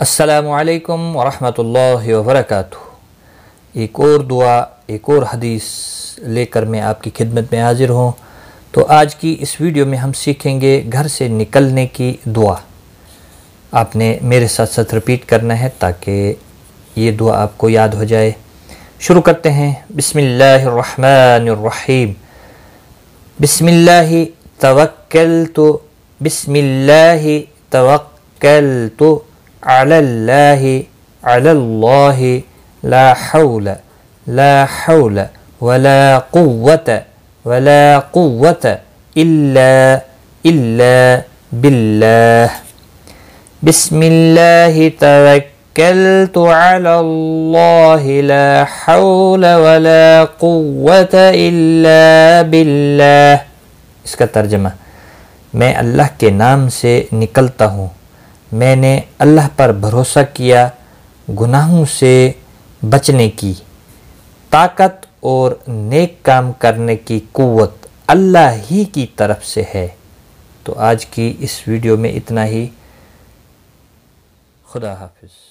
अस्सलामुअलैकुम वरहमतुल्लाहि वबरकातुहू। एक और दुआ, एक और हदीस लेकर मैं आपकी खिदमत में हाजिर हूँ। तो आज की इस वीडियो में हम सीखेंगे घर से निकलने की दुआ। आपने मेरे साथ साथ रिपीट करना है ताकि ये दुआ आपको याद हो जाए। शुरू करते हैं। बिस्मिल्लाहिर्रहमानिर्रहीम। बिस्मिल्लाहि तवक्कलतु, बिस्मिल्लाहि तवक्कलतु अलल्लाहि अलल्लाहि ला हौला वला कुव्वत इल्ला बिल्लाह। बिस्मिल्लाहि तवक्कलतु अलल्लाहि ला हौला वला कुव्वत इल्ला बिल्लाह। इसका तर्जमा, मैं अल्लाह के नाम से निकलता हूँ, मैंने अल्लाह पर भरोसा किया, गुनाहों से बचने की ताकत और नेक काम करने की कुव्वत अल्लाह ही की तरफ से है। तो आज की इस वीडियो में इतना ही। खुदा हाफिज़।